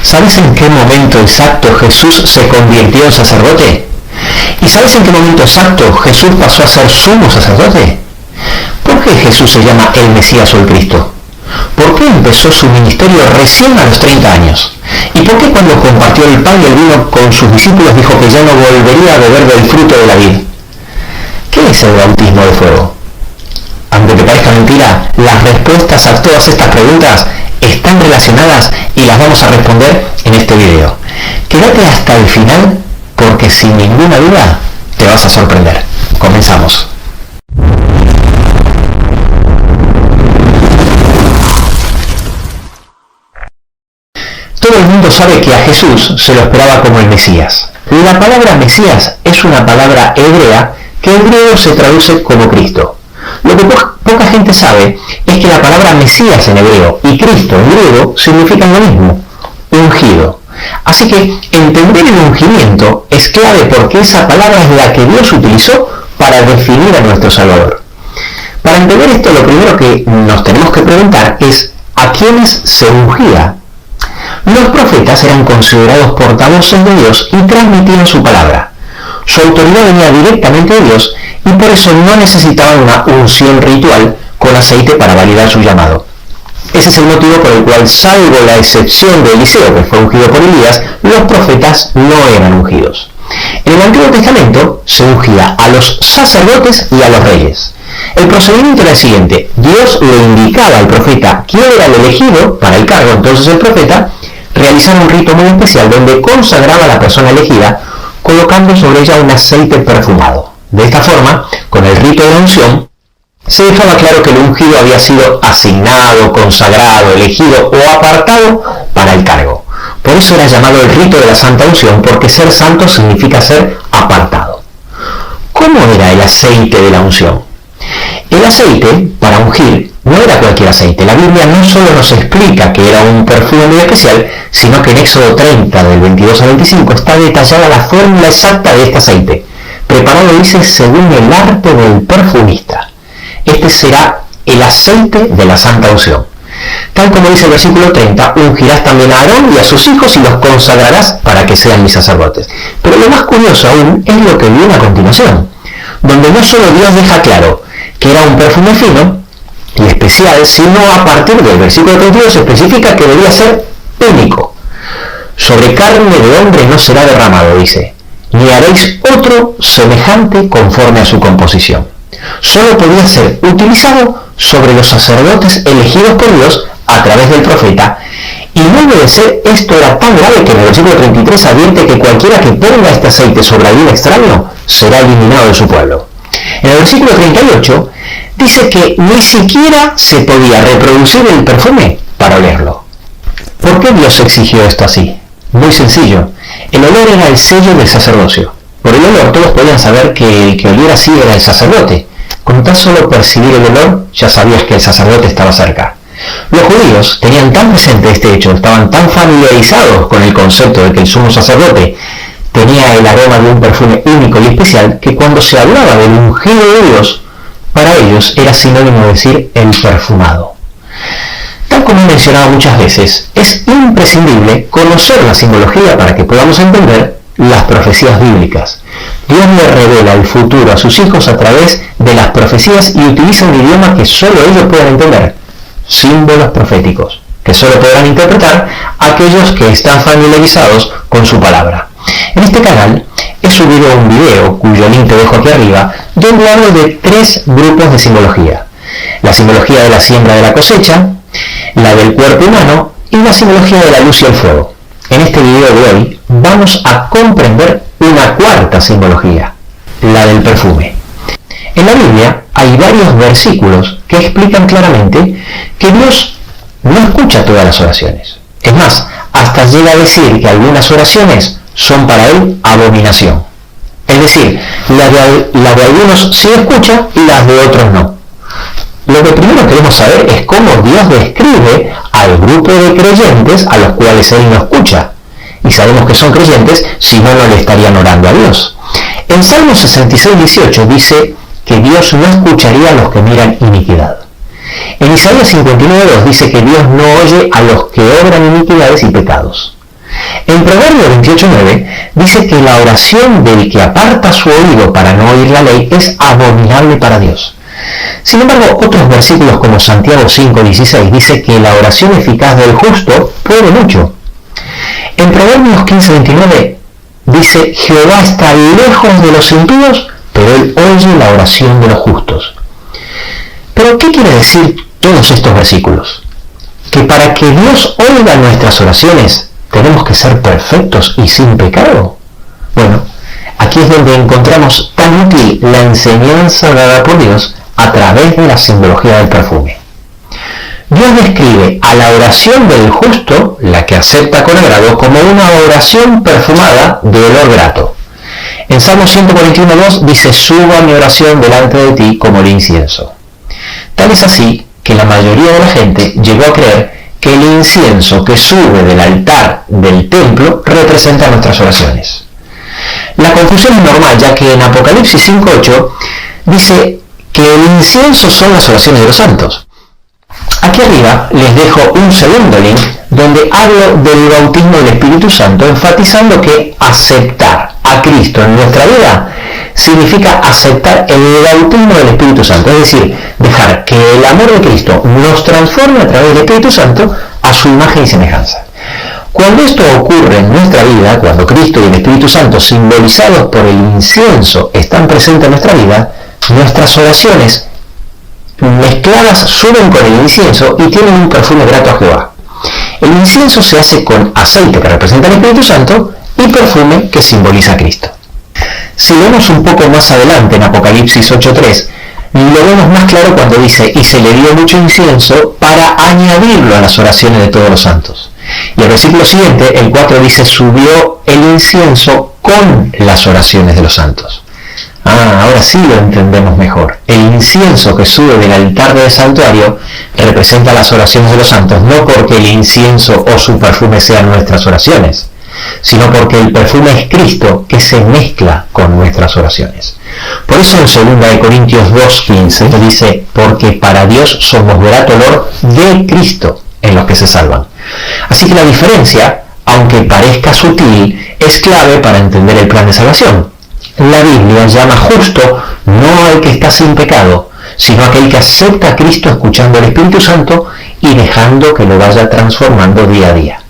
¿Sabes en qué momento exacto Jesús se convirtió en sacerdote? ¿Y sabes en qué momento exacto Jesús pasó a ser sumo sacerdote? ¿Por qué Jesús se llama el Mesías o el Cristo? ¿Por qué empezó su ministerio recién a los 30 años? ¿Y por qué cuando compartió el pan y el vino con sus discípulos dijo que ya no volvería a beber del fruto de la vid? ¿Qué es el bautismo de fuego? Aunque te parezca mentira, las respuestas a todas estas preguntas están relacionadas y las vamos a responder en este video. Quédate hasta el final porque sin ninguna duda te vas a sorprender. Comenzamos. Todo el mundo sabe que a Jesús se lo esperaba como el Mesías. La palabra Mesías es una palabra hebrea que en griego se traduce como Cristo. Lo que poca gente sabe es que la palabra Mesías en hebreo y Cristo en griego significan lo mismo, ungido. Así que entender el ungimiento es clave porque esa palabra es la que Dios utilizó para definir a nuestro Salvador. Para entender esto, lo primero que nos tenemos que preguntar es ¿a quiénes se ungía? Los profetas eran considerados portavoces de Dios y transmitían su palabra. Su autoridad venía directamente de Dios y por eso no necesitaban una unción ritual con aceite para validar su llamado. Ese es el motivo por el cual, salvo la excepción de Eliseo, que fue ungido por Elías, los profetas no eran ungidos. En el Antiguo Testamento se ungía a los sacerdotes y a los reyes. El procedimiento era el siguiente: Dios le indicaba al profeta quién era el elegido para el cargo, entonces el profeta realizaba un rito muy especial donde consagraba a la persona elegida colocando sobre ella un aceite perfumado. De esta forma, con el rito de la unción, se dejaba claro que el ungido había sido asignado, consagrado, elegido o apartado para el cargo. Por eso era llamado el rito de la Santa Unción, porque ser santo significa ser apartado. ¿Cómo era el aceite de la unción? El aceite para ungir no era cualquier aceite. La Biblia no solo nos explica que era un perfume muy especial, sino que en Éxodo 30, del 22 al 25, está detallada la fórmula exacta de este aceite, preparado, dice, según el arte del perfumista. Este será el aceite de la Santa Unción. Tal como dice el versículo 30, ungirás también a Aarón y a sus hijos y los consagrarás para que sean mis sacerdotes. Pero lo más curioso aún es lo que viene a continuación, donde no solo Dios deja claro que era un perfume fino y especial, sino a partir del versículo 32 especifica que debía ser único. Sobre carne de hombre no será derramado, dice, ni haréis otro semejante conforme a su composición. Solo podía ser utilizado sobre los sacerdotes elegidos por Dios a través del profeta, y no obedecer esto era tan grave que en el versículo 33 advierte que cualquiera que ponga este aceite sobre algún extraño será eliminado de su pueblo. En el versículo 38 dice que ni siquiera se podía reproducir el perfume para olerlo. ¿Por qué Dios exigió esto así? Muy sencillo. El olor era el sello del sacerdocio. Por el olor todos podían saber que el que oliera así era el sacerdote. Con tan solo percibir el olor ya sabías que el sacerdote estaba cerca. Los judíos tenían tan presente este hecho, estaban tan familiarizados con el concepto de que el sumo sacerdote tenía el aroma de un perfume único y especial, que cuando se hablaba del ungido de Dios, para ellos era sinónimo de decir el perfumado. Tal como he mencionado muchas veces, es imprescindible conocer la simbología para que podamos entender las profecías bíblicas. Dios le revela el futuro a sus hijos a través de las profecías y utiliza un idioma que solo ellos pueden entender, símbolos proféticos, que solo podrán interpretar aquellos que están familiarizados con su palabra. En este canal he subido un video, cuyo link te dejo aquí arriba, donde hablo de 3 grupos de simbología. La simbología de la siembra de la cosecha, la del cuerpo humano y la simbología de la luz y el fuego. En este video de hoy vamos a comprender una 4ª simbología, la del perfume. En la Biblia hay varios versículos que explican claramente que Dios no escucha todas las oraciones. Es más, hasta llega a decir que algunas oraciones son para él abominación. Es decir, la de algunos sí escucha y las de otros no. Lo que primero queremos saber es cómo Dios describe al grupo de creyentes a los cuales él no escucha. Y sabemos que son creyentes, si no, no le estarían orando a Dios. En Salmo 66:18 dice que Dios no escucharía a los que miran iniquidad. En Isaías 59:2 dice que Dios no oye a los que obran iniquidades y pecados. En Proverbio 28:9 dice que la oración del que aparta su oído para no oír la ley es abominable para Dios. Sin embargo, otros versículos como Santiago 5:16 dice que la oración eficaz del justo puede mucho. En Proverbios 15:29 dice: Jehová está lejos de los impíos, pero él oye la oración de los justos. Pero, ¿qué quiere decir todos estos versículos? ¿Que para que Dios oiga nuestras oraciones tenemos que ser perfectos y sin pecado? Bueno, aquí es donde encontramos tan útil la enseñanza dada por Dios a través de la simbología del perfume. Dios describe a la oración del justo, la que acepta con agrado, como una oración perfumada de olor grato. En Salmo 141:2 dice: suba mi oración delante de ti como el incienso. Tal es así que la mayoría de la gente llegó a creer que el incienso que sube del altar del templo representa nuestras oraciones. La confusión es normal, ya que en Apocalipsis 5:8 dice que el incienso son las oraciones de los santos. Aquí arriba les dejo un segundo link donde hablo del bautismo del Espíritu Santo, enfatizando que aceptar a Cristo en nuestra vida significa aceptar el bautismo del Espíritu Santo, es decir, dejar que el amor de Cristo nos transforme a través del Espíritu Santo a su imagen y semejanza. Cuando esto ocurre en nuestra vida, cuando Cristo y el Espíritu Santo, simbolizados por el incienso, están presentes en nuestra vida, nuestras oraciones mezcladas suben con el incienso y tienen un perfume grato a Jehová. El incienso se hace con aceite, que representa el Espíritu Santo, y perfume, que simboliza a Cristo. Si vemos un poco más adelante en Apocalipsis 8:3, lo vemos más claro cuando dice: y se le dio mucho incienso para añadirlo a las oraciones de todos los santos. Y el versículo siguiente, el 4, dice: subió el incienso con las oraciones de los santos. Ahora sí lo entendemos mejor. El incienso que sube del altar del santuario representa las oraciones de los santos, no porque el incienso o su perfume sean nuestras oraciones, sino porque el perfume es Cristo, que se mezcla con nuestras oraciones. Por eso en 2 Corintios 2:15 dice: porque para Dios somos grato olor de Cristo en los que se salvan. Así que la diferencia, aunque parezca sutil, es clave para entender el plan de salvación. La Biblia llama justo no al que está sin pecado, sino aquel que acepta a Cristo escuchando al Espíritu Santo y dejando que lo vaya transformando día a día.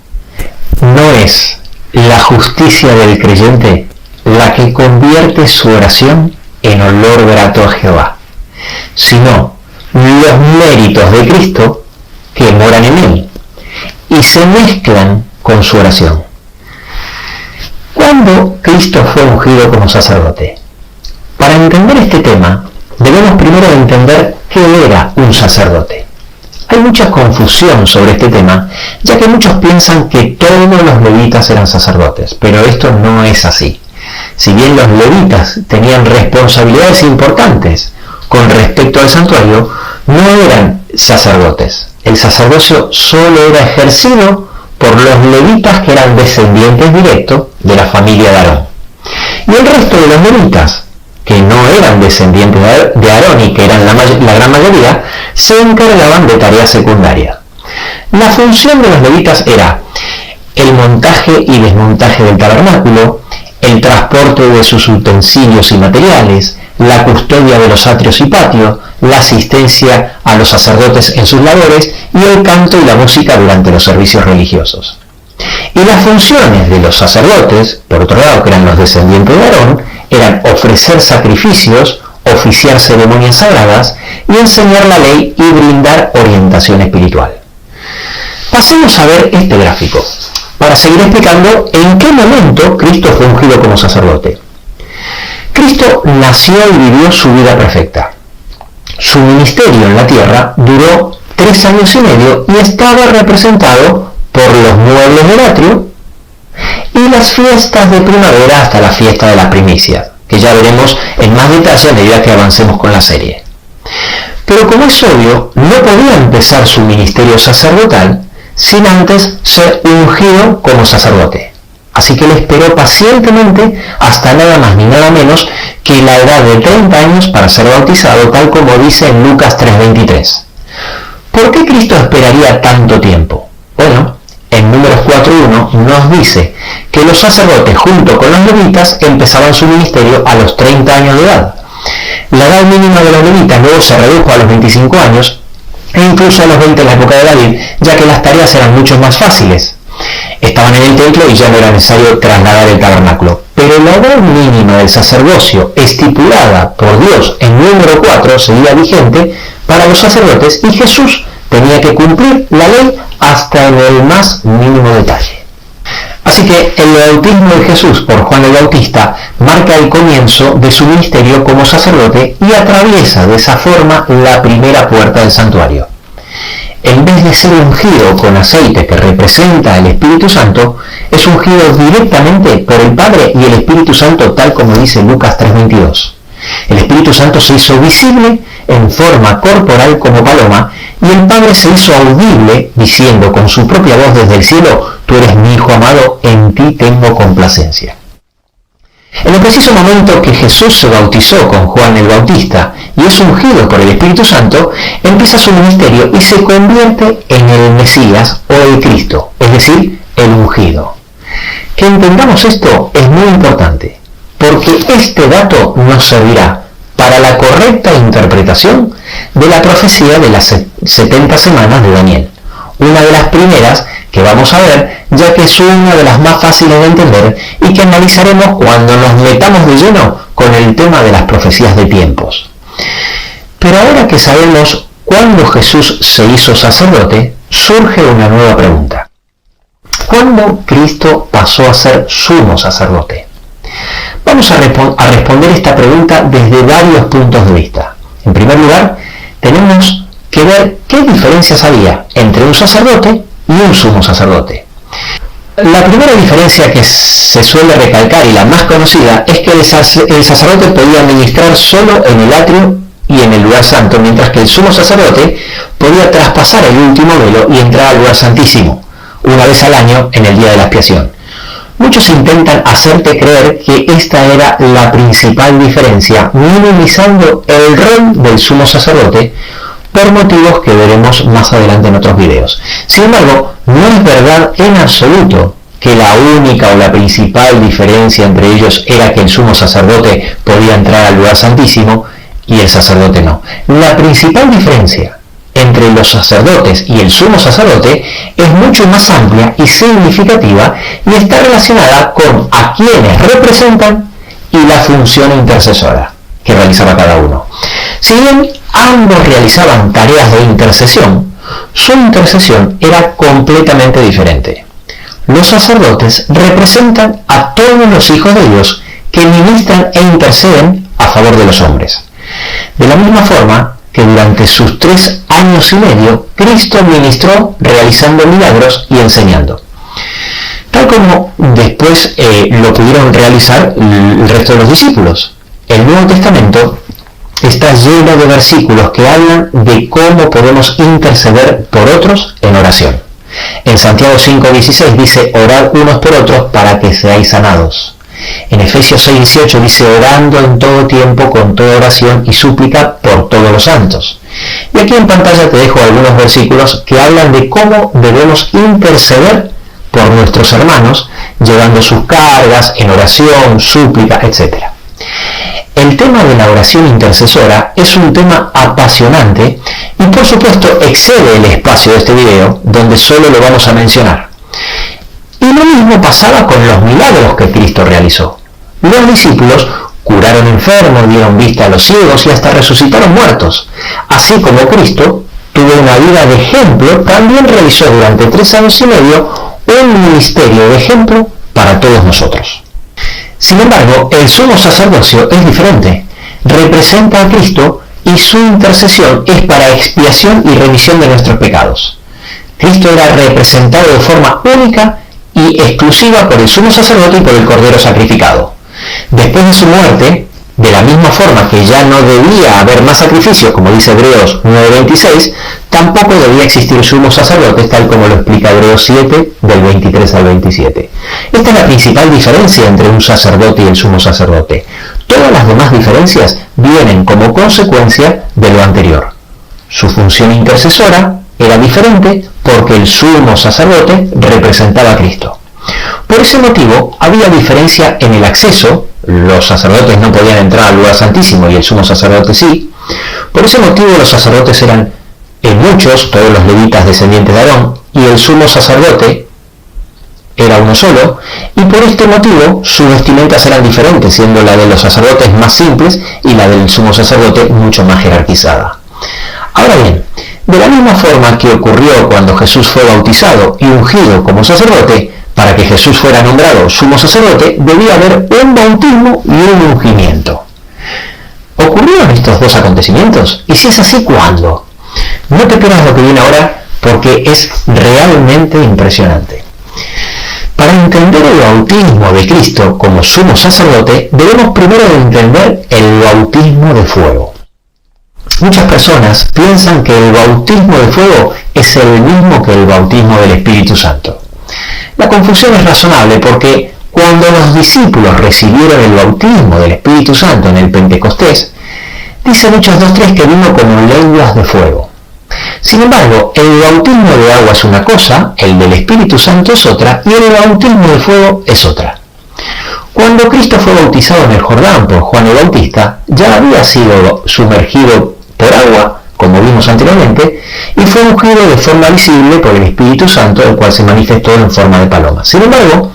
No es la justicia del creyente la que convierte su oración en olor grato a Jehová, sino los méritos de Cristo que moran en él y se mezclan con su oración. ¿Cuándo Cristo fue ungido como sacerdote? Para entender este tema, debemos primero entender qué era un sacerdote. Hay mucha confusión sobre este tema, ya que muchos piensan que todos los levitas eran sacerdotes, pero esto no es así. Si bien los levitas tenían responsabilidades importantes con respecto al santuario, no eran sacerdotes. El sacerdocio solo era ejercido por los levitas que eran descendientes directos de la familia de Aarón. Y el resto de los levitas, que no eran descendientes de Aarón y que eran la gran mayoría, se encargaban de tareas secundarias. La función de los levitas era el montaje y desmontaje del tabernáculo, el transporte de sus utensilios y materiales, la custodia de los atrios y patios, la asistencia a los sacerdotes en sus labores y el canto y la música durante los servicios religiosos. Y las funciones de los sacerdotes, por otro lado, que eran los descendientes de Aarón, eran ofrecer sacrificios, oficiar ceremonias sagradas y enseñar la ley y brindar orientación espiritual. Pasemos a ver este gráfico para seguir explicando en qué momento Cristo fue ungido como sacerdote. Cristo nació y vivió su vida perfecta. Su ministerio en la tierra duró 3 años y medio y estaba representado por los muebles del atrio y las fiestas de primavera hasta la fiesta de las primicias, que ya veremos en más detalle a medida que avancemos con la serie. Pero como es obvio, no podía empezar su ministerio sacerdotal sin antes ser ungido como sacerdote. Así que él esperó pacientemente hasta nada más ni nada menos que la edad de 30 años para ser bautizado, tal como dice en Lucas 3:23. ¿Por qué Cristo esperaría tanto tiempo? Bueno, en Números 4:1 nos dice que los sacerdotes junto con los levitas empezaban su ministerio a los 30 años de edad. La edad mínima de los levitas luego se redujo a los 25 años e incluso a los 20 en la época de David, ya que las tareas eran mucho más fáciles. Estaban en el templo y ya no era necesario trasladar el tabernáculo. Pero la edad mínima del sacerdocio estipulada por Dios en número 4 seguía vigente para los sacerdotes y Jesús tenía que cumplir la ley hasta en el más mínimo detalle. Así que el bautismo de Jesús por Juan el Bautista marca el comienzo de su ministerio como sacerdote y atraviesa de esa forma la primera puerta del santuario. En vez de ser ungido con aceite que representa el Espíritu Santo, es ungido directamente por el Padre y el Espíritu Santo, tal como dice Lucas 3:22. El Espíritu Santo se hizo visible en forma corporal como paloma, y el Padre se hizo audible diciendo con su propia voz desde el cielo: «Tú eres mi Hijo amado, en ti tengo complacencia». En el preciso momento que Jesús se bautizó con Juan el Bautista y es ungido por el Espíritu Santo, empieza su ministerio y se convierte en el Mesías o el Cristo, es decir, el ungido. Que entendamos esto es muy importante, porque este dato nos servirá para la correcta interpretación de la profecía de las 70 semanas de Daniel, una de las primeras que vamos a ver, ya que es una de las más fáciles de entender y que analizaremos cuando nos metamos de lleno con el tema de las profecías de tiempos. Pero ahora que sabemos cuándo Jesús se hizo sacerdote, surge una nueva pregunta. ¿Cuándo Cristo pasó a ser sumo sacerdote? Vamos a responder esta pregunta desde varios puntos de vista. En primer lugar, tenemos que ver qué diferencias había entre un sacerdote y un sumo sacerdote. La primera diferencia que se suele recalcar y la más conocida es que el sacerdote podía ministrar solo en el atrio y en el lugar santo, mientras que el sumo sacerdote podía traspasar el último velo y entrar al lugar santísimo, una vez al año en el día de la expiación. Muchos intentan hacerte creer que esta era la principal diferencia, minimizando el rol del sumo sacerdote por motivos que veremos más adelante en otros videos. Sin embargo, no es verdad en absoluto que la única o la principal diferencia entre ellos era que el sumo sacerdote podía entrar al lugar santísimo y el sacerdote no. La principal diferencia entre los sacerdotes y el sumo sacerdote es mucho más amplia y significativa y está relacionada con a quienes representan y la función intercesora que realizaba cada uno. Si bien ambos realizaban tareas de intercesión, su intercesión era completamente diferente. Los sacerdotes representan a todos los hijos de Dios que ministran e interceden a favor de los hombres. De la misma forma que durante sus 3 años y medio, Cristo ministró realizando milagros y enseñando. Tal como después lo pudieron realizar el resto de los discípulos. El Nuevo Testamento está lleno de versículos que hablan de cómo podemos interceder por otros en oración. En Santiago 5:16 dice: orad unos por otros para que seáis sanados. En Efesios 6:18 dice: orando en todo tiempo con toda oración y súplica por todos los santos. Y aquí en pantalla te dejo algunos versículos que hablan de cómo debemos interceder por nuestros hermanos, llevando sus cargas en oración, súplica, etc. El tema de la oración intercesora es un tema apasionante y por supuesto excede el espacio de este video, donde solo lo vamos a mencionar. Y lo mismo pasaba con los milagros que Cristo realizó. Los discípulos curaron enfermos, dieron vista a los ciegos y hasta resucitaron muertos. Así como Cristo tuvo una vida de ejemplo, también realizó durante 3 años y medio un ministerio de ejemplo para todos nosotros. Sin embargo, el sumo sacerdocio es diferente. Representa a Cristo y su intercesión es para expiación y remisión de nuestros pecados. Cristo era representado de forma única y exclusiva por el sumo sacerdote y por el cordero sacrificado. Después de su muerte, de la misma forma que ya no debía haber más sacrificio, como dice Hebreos 9:26, tampoco debía existir sumos sacerdotes, tal como lo explica Hebreos 7, del 23 al 27. Esta es la principal diferencia entre un sacerdote y el sumo sacerdote. Todas las demás diferencias vienen como consecuencia de lo anterior. Su función intercesora era diferente porque el sumo sacerdote representaba a Cristo. Por ese motivo había diferencia en el acceso. Los sacerdotes no podían entrar al lugar santísimo y el sumo sacerdote sí. Por ese motivo los sacerdotes eran muchos, todos los levitas descendientes de Aarón, y el sumo sacerdote era uno solo, y por este motivo sus vestimentas eran diferentes, siendo la de los sacerdotes más simples y la del sumo sacerdote mucho más jerarquizada. Ahora bien, de la misma forma que ocurrió cuando Jesús fue bautizado y ungido como sacerdote, para que Jesús fuera nombrado sumo sacerdote, debía haber un bautismo y un ungimiento. ¿Ocurrieron estos dos acontecimientos? Y si es así, ¿cuándo? No te pierdas lo que viene ahora, porque es realmente impresionante. Para entender el bautismo de Cristo como sumo sacerdote, debemos primero entender el bautismo de fuego. Muchas personas piensan que el bautismo de fuego es el mismo que el bautismo del Espíritu Santo. La confusión es razonable porque cuando los discípulos recibieron el bautismo del Espíritu Santo en el Pentecostés, dicen Hechos 2:3 que vino como lenguas de fuego. Sin embargo, el bautismo de agua es una cosa, el del Espíritu Santo es otra, y el bautismo de fuego es otra. Cuando Cristo fue bautizado en el Jordán por Juan el Bautista, ya había sido sumergido por agua, como vimos anteriormente, y fue ungido de forma visible por el Espíritu Santo, el cual se manifestó en forma de paloma. Sin embargo,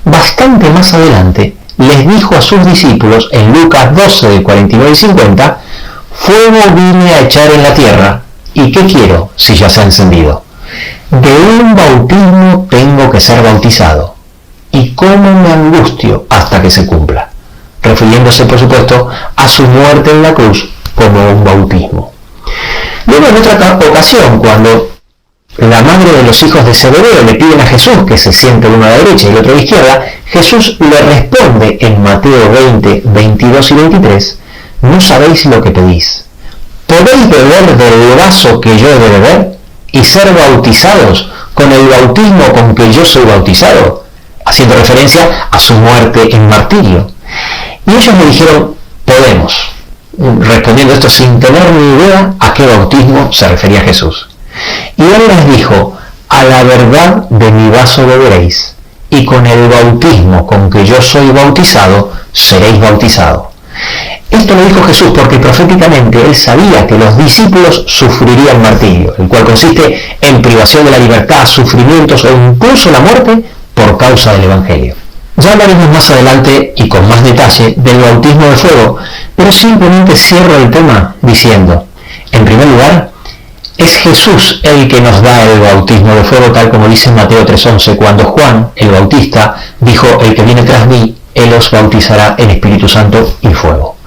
bastante más adelante, les dijo a sus discípulos, en Lucas 12, del 49 y 50, «Fuego vine a echar en la tierra, ¿y qué quiero si ya se ha encendido? De un bautismo tengo que ser bautizado, y cómo me angustio hasta que se cumpla», refiriéndose, por supuesto, a su muerte en la cruz como un bautismo. Luego, en otra ocasión, cuando la madre de los hijos de Zebedeo le piden a Jesús que se siente el uno a la derecha y el otro a la izquierda, Jesús le responde en Mateo 20, 22 y 23, «No sabéis lo que pedís. ¿Podéis beber del vaso que yo he de beber y ser bautizados con el bautismo con que yo soy bautizado?», haciendo referencia a su muerte en martirio. Y ellos le dijeron, «Podemos», respondiendo esto sin tener ni idea a qué bautismo se refería Jesús. Y él les dijo, «A la verdad de mi vaso beberéis, y con el bautismo con que yo soy bautizado, seréis bautizados». Esto lo dijo Jesús porque proféticamente él sabía que los discípulos sufrirían martirio, el cual consiste en privación de la libertad, sufrimientos o incluso la muerte por causa del Evangelio. Ya hablaremos más adelante y con más detalle del bautismo de fuego, pero simplemente cierro el tema diciendo, en primer lugar, es Jesús el que nos da el bautismo de fuego, tal como dice en Mateo 3:11, cuando Juan, el Bautista, dijo, «El que viene tras mí, él os bautizará en Espíritu Santo y fuego».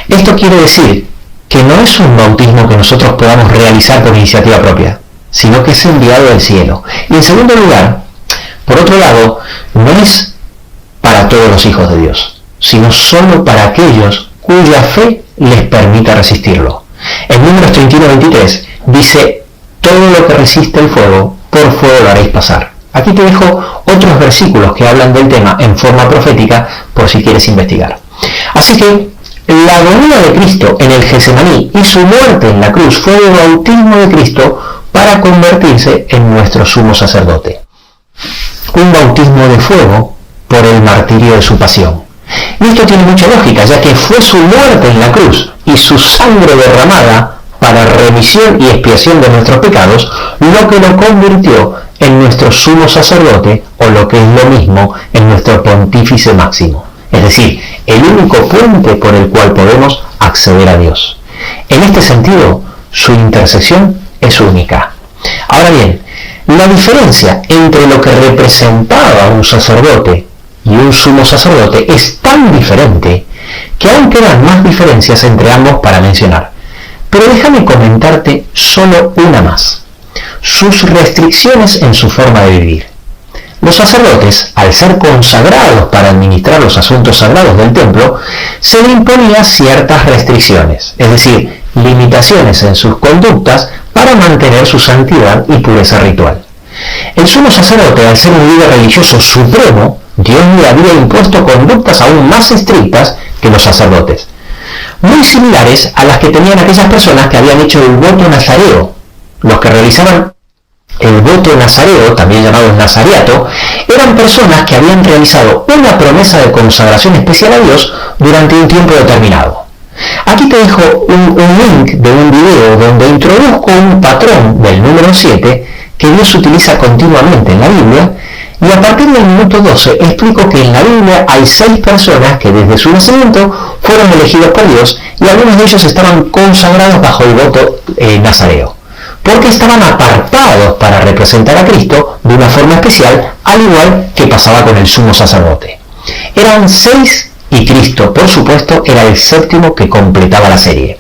Esto quiere decir que no es un bautismo que nosotros podamos realizar por iniciativa propia, sino que es enviado del cielo. Y en segundo lugar, por otro lado, no es para todos los hijos de Dios, sino solo para aquellos cuya fe les permita resistirlo. En Números 31:23 dice, «Todo lo que resiste el fuego, por fuego lo haréis pasar». Aquí te dejo otros versículos que hablan del tema en forma profética por si quieres investigar. Así que la agonía de Cristo en el Getsemaní y su muerte en la cruz fue el bautismo de Cristo para convertirse en nuestro sumo sacerdote. Un bautismo de fuego por el martirio de su pasión. Y esto tiene mucha lógica, ya que fue su muerte en la cruz y su sangre derramada para remisión y expiación de nuestros pecados lo que lo convirtió en nuestro sumo sacerdote, o lo que es lo mismo, en nuestro pontífice máximo. Es decir, el único puente por el cual podemos acceder a Dios. En este sentido, su intercesión es única. Ahora bien, la diferencia entre lo que representaba un sacerdote y un sumo sacerdote es tan diferente que aún quedan más diferencias entre ambos para mencionar. Pero déjame comentarte solo una más. Sus restricciones en su forma de vivir. Los sacerdotes, al ser consagrados para administrar los asuntos sagrados del templo, se le imponía ciertas restricciones, es decir, limitaciones en sus conductas para mantener su santidad y pureza ritual. El sumo sacerdote, al ser un líder religioso supremo, Dios le había impuesto conductas aún más estrictas que los sacerdotes, muy similares a las que tenían aquellas personas que habían hecho el voto nazareo, los que realizaban El voto nazareo, también llamado nazareato, eran personas que habían realizado una promesa de consagración especial a Dios durante un tiempo determinado. Aquí te dejo un link de un video donde introduzco un patrón del número 7 que Dios utiliza continuamente en la Biblia, y a partir del minuto 12 explico que en la Biblia hay 6 personas que desde su nacimiento fueron elegidos por Dios, y algunos de ellos estaban consagrados bajo el voto nazareo, porque estaban apartados para representar a Cristo de una forma especial, al igual que pasaba con el sumo sacerdote. Eran 6 y Cristo, por supuesto, era el 7º que completaba la serie.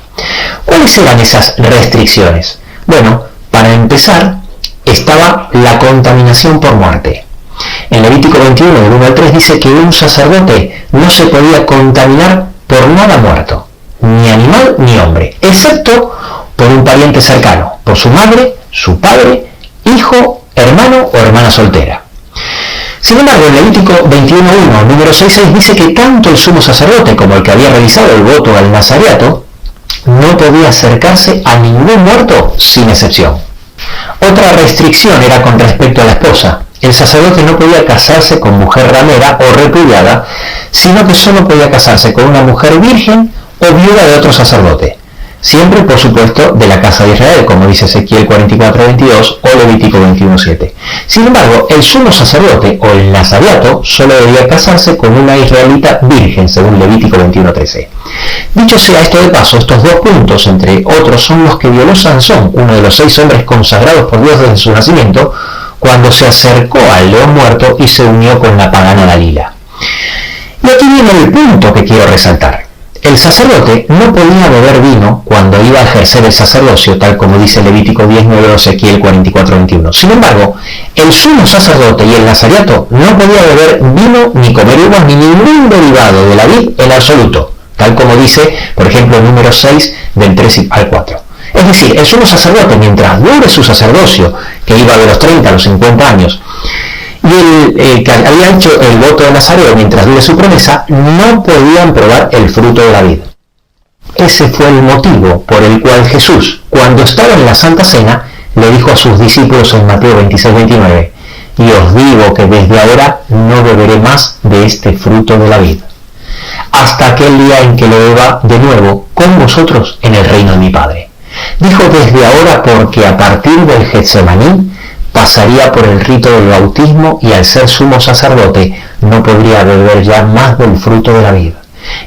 ¿Cuáles eran esas restricciones? Bueno, para empezar, estaba la contaminación por muerte. En Levítico 21, del 1 al 3, dice que un sacerdote no se podía contaminar por nada muerto, ni animal ni hombre, excepto por un pariente cercano, por su madre, su padre, hijo, hermano o hermana soltera. Sin embargo, en Levítico 21.1, número 6.6, dice que tanto el sumo sacerdote como el que había realizado el voto al nazareato no podía acercarse a ningún muerto sin excepción. Otra restricción era con respecto a la esposa. El sacerdote no podía casarse con mujer ramera o repudiada, sino que solo podía casarse con una mujer virgen o viuda de otro sacerdote. Siempre, por supuesto, de la casa de Israel, como dice Ezequiel 44.22 o Levítico 21.7. Sin embargo, el sumo sacerdote o el nazareato solo debía casarse con una israelita virgen, según Levítico 21.13. Dicho sea esto de paso, estos 2 puntos, entre otros, son los que violó Sansón, uno de los 6 hombres consagrados por Dios desde su nacimiento, cuando se acercó al león muerto y se unió con la pagana Dalila. Y aquí viene el punto que quiero resaltar. El sacerdote no podía beber vino cuando iba a ejercer el sacerdocio, tal como dice Levítico 19 o Ezequiel 44.21. Sin embargo, el sumo sacerdote y el nazareato no podía beber vino ni comer uvas ni ningún derivado de la vid en absoluto, tal como dice, por ejemplo, el número 6 del 3 al 4. Es decir, el sumo sacerdote, mientras dure su sacerdocio, que iba de los 30 a los 50 años, y el que había hecho el voto de nazareo mientras dure su promesa, no podían probar el fruto de la vid. Ese fue el motivo por el cual Jesús, cuando estaba en la Santa Cena, le dijo a sus discípulos en Mateo 26:29, y os digo que desde ahora no beberé más de este fruto de la vid, hasta aquel día en que lo beba de nuevo con vosotros en el reino de mi Padre. Dijo desde ahora porque a partir del Getsemaní pasaría por el rito del bautismo, y al ser sumo sacerdote no podría beber ya más del fruto de la vid.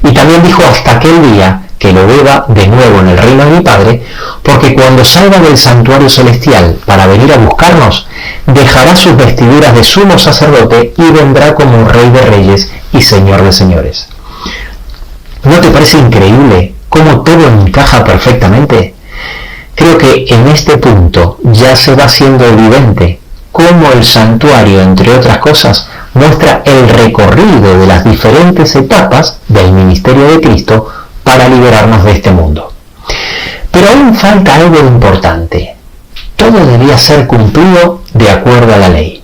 Y también dijo hasta aquel día que lo beba de nuevo en el reino de mi Padre, porque cuando salga del santuario celestial para venir a buscarnos, dejará sus vestiduras de sumo sacerdote y vendrá como Rey de Reyes y Señor de Señores. ¿No te parece increíble cómo todo encaja perfectamente? Creo que en este punto ya se va siendo evidente cómo el santuario, entre otras cosas, muestra el recorrido de las diferentes etapas del ministerio de Cristo para liberarnos de este mundo. Pero aún falta algo importante. Todo debía ser cumplido de acuerdo a la ley.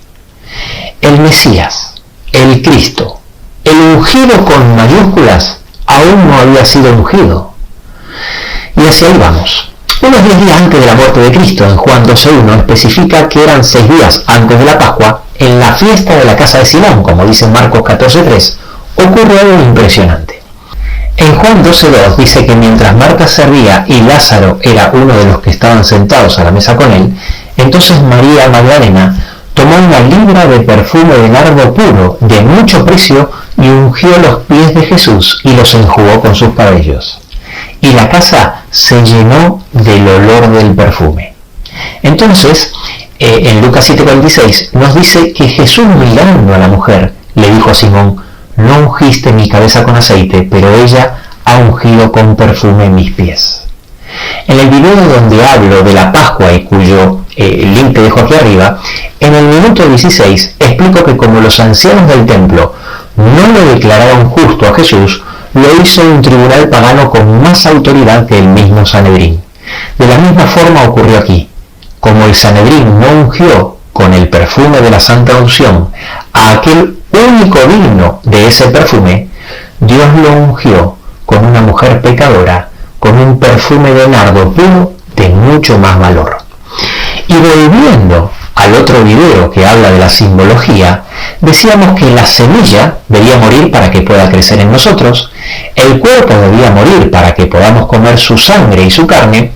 El Mesías, el Cristo, el ungido con mayúsculas, aún no había sido ungido. Y hacia ahí vamos. Unos 10 días antes de la muerte de Cristo, en Juan 12.1, especifica que eran 6 días antes de la Pascua, en la fiesta de la casa de Simón, como dice en Marcos 14.3, ocurre algo impresionante. En Juan 12.2 dice que mientras Marta servía y Lázaro era uno de los que estaban sentados a la mesa con él, entonces María Magdalena tomó una libra de perfume de nardo puro, de mucho precio, y ungió los pies de Jesús y los enjugó con sus cabellos. Y la casa se llenó del olor del perfume. Entonces, en Lucas 7:46 nos dice que Jesús, mirando a la mujer, le dijo a Simón: no ungiste mi cabeza con aceite, pero ella ha ungido con perfume mis pies. En el video donde hablo de la Pascua y cuyo link te dejo aquí arriba, en el minuto 16 explico que como los ancianos del templo no lo declararon justo a Jesús, lo hizo un tribunal pagano con más autoridad que el mismo Sanedrín. De la misma forma ocurrió aquí. Como el Sanedrín no ungió con el perfume de la santa unción a aquel único digno de ese perfume, Dios lo ungió con una mujer pecadora, con un perfume de nardo puro de mucho más valor. Y volviendo al otro video que habla de la simbología, decíamos que la semilla debía morir para que pueda crecer en nosotros, el cuerpo debía morir para que podamos comer su sangre y su carne,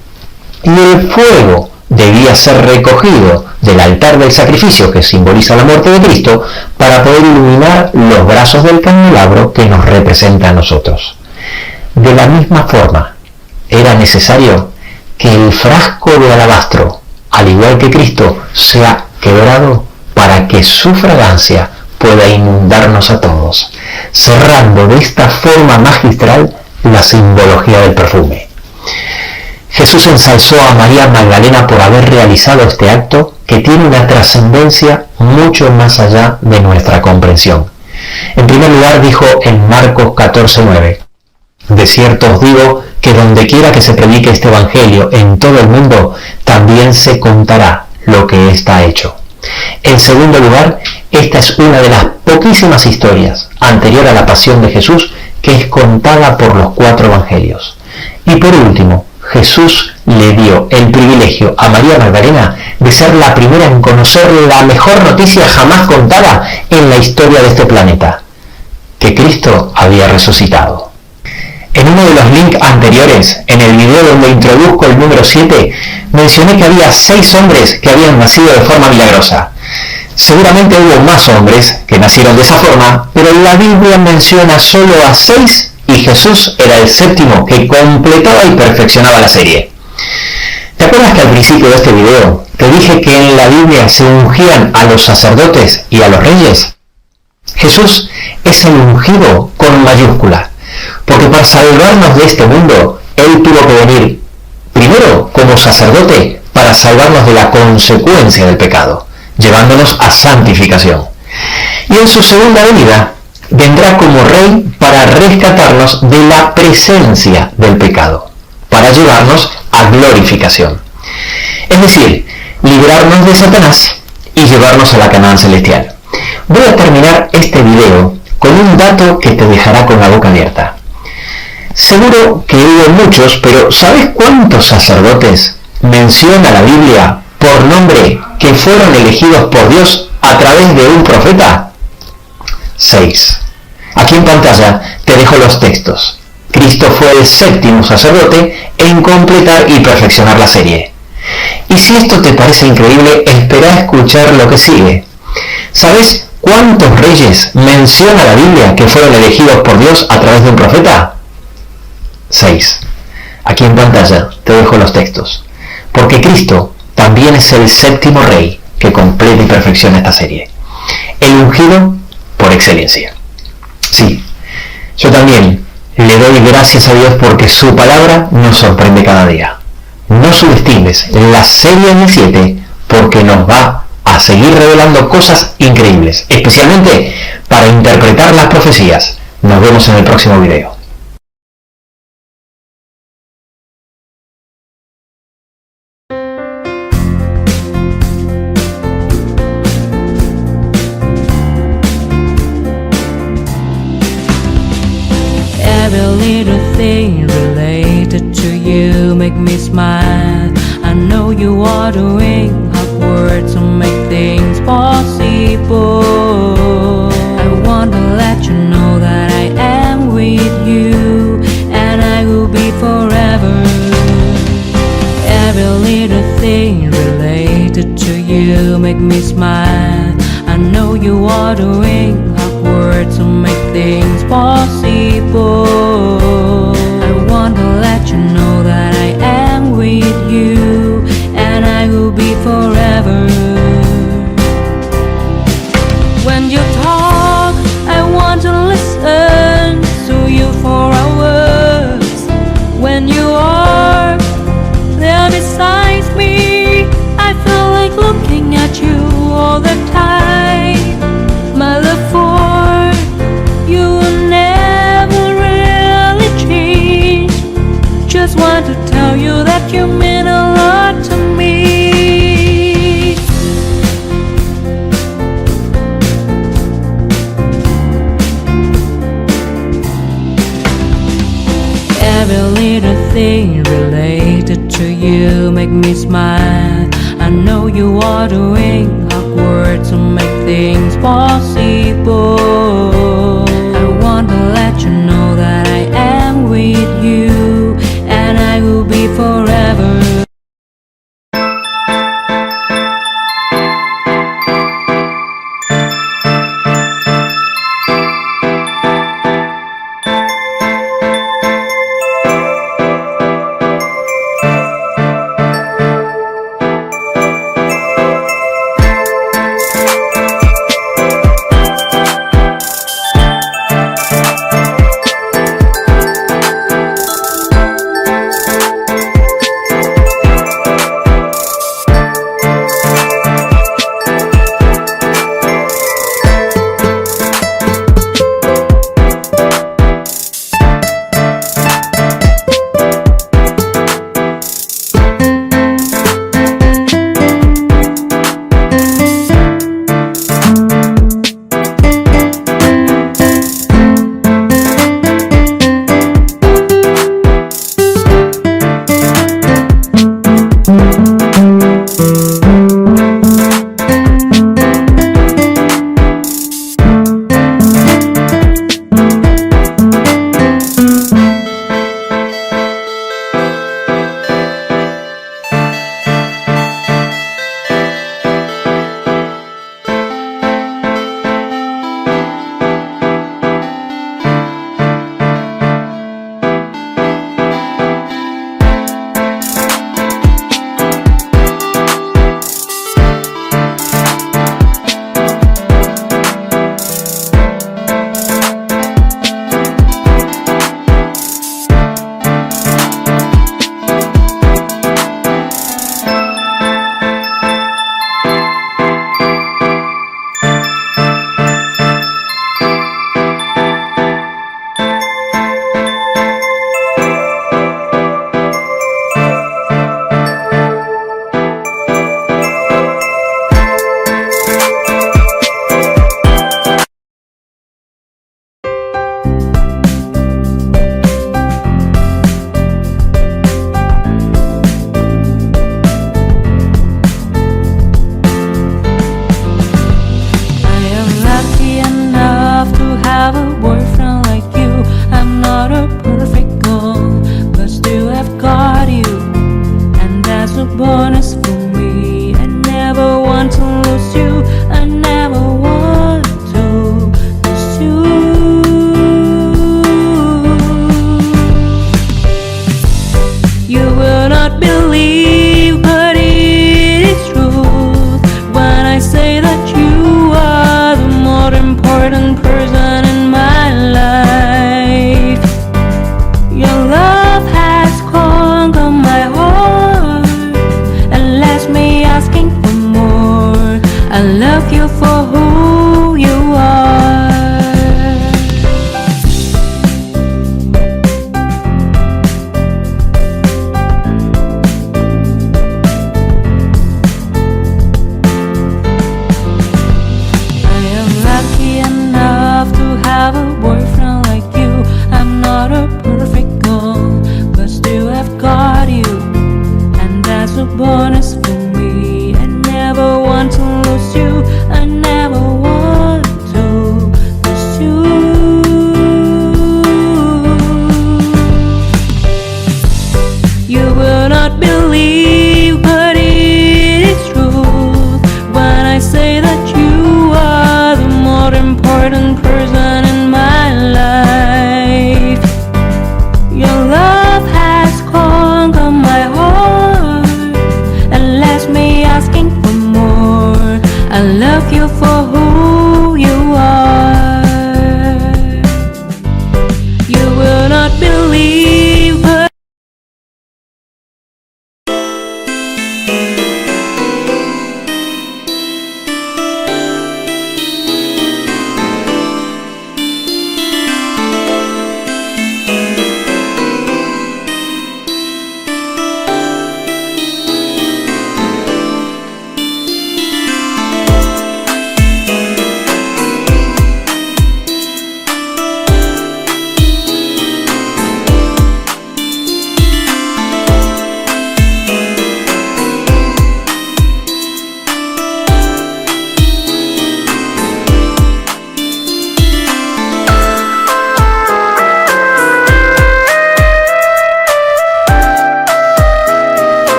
y el fuego debía ser recogido del altar del sacrificio que simboliza la muerte de Cristo para poder iluminar los brazos del candelabro que nos representa a nosotros. De la misma forma, era necesario que el frasco de alabastro, al igual que Cristo, sea quebrado para que su fragancia pueda inundarnos a todos, cerrando de esta forma magistral la simbología del perfume. Jesús ensalzó a María Magdalena por haber realizado este acto que tiene una trascendencia mucho más allá de nuestra comprensión. En primer lugar dijo en Marcos 14:9, de cierto os digo que donde quiera que se predique este evangelio en todo el mundo, también se contará lo que está hecho. En segundo lugar, esta es una de las poquísimas historias anterior a la pasión de Jesús que es contada por los 4 evangelios. Y por último, Jesús le dio el privilegio a María Magdalena de ser la primera en conocer la mejor noticia jamás contada en la historia de este planeta, que Cristo había resucitado. En uno de los links anteriores, en el video donde introduzco el número 7, mencioné que había 6 hombres que habían nacido de forma milagrosa. Seguramente hubo más hombres que nacieron de esa forma, pero la Biblia menciona solo a 6 y Jesús era el 7º que completaba y perfeccionaba la serie. ¿Te acuerdas que al principio de este video te dije que en la Biblia se ungían a los sacerdotes y a los reyes? Jesús es el ungido con mayúscula, porque para salvarnos de este mundo, Él tuvo que venir primero como sacerdote para salvarnos de la consecuencia del pecado, llevándonos a santificación. Y en su segunda venida, vendrá como rey para rescatarnos de la presencia del pecado, para llevarnos a glorificación. Es decir, librarnos de Satanás y llevarnos a la Canaán celestial. Voy a terminar este video con un dato que te dejará con la boca abierta. Seguro que hubo muchos, pero ¿sabes cuántos sacerdotes menciona la Biblia por nombre que fueron elegidos por Dios a través de un profeta? 6. Aquí en pantalla te dejo los textos. Cristo fue el 7º sacerdote en completar y perfeccionar la serie. Y si esto te parece increíble, espera a escuchar lo que sigue. ¿Sabes cuántos reyes menciona la Biblia que fueron elegidos por Dios a través de un profeta? 6. Aquí en pantalla te dejo los textos. Porque Cristo también es el 7º rey que completa y perfecciona esta serie. El ungido por excelencia. Sí, yo también le doy gracias a Dios porque su palabra nos sorprende cada día. No subestimes la serie del 7 porque nos va a seguir revelando cosas increíbles, especialmente para interpretar las profecías. Nos vemos en el próximo video. Every little thing related to you make me smile. I know you are doing hard work to make things possible. I want to let you know that I am with you and I will be forever. Every little thing related to you make me smile. I know you are doing hard work to make things possible. I want to let you know that I am with you and I will be forever. When you talk, I want to listen to you for hours. When you are there beside me, I feel like looking at you all the time. My love for you will never really change. Just want to tell you that you mean a lot to me. Every little thing related to you make me smile. I know you are doing words to make things possible.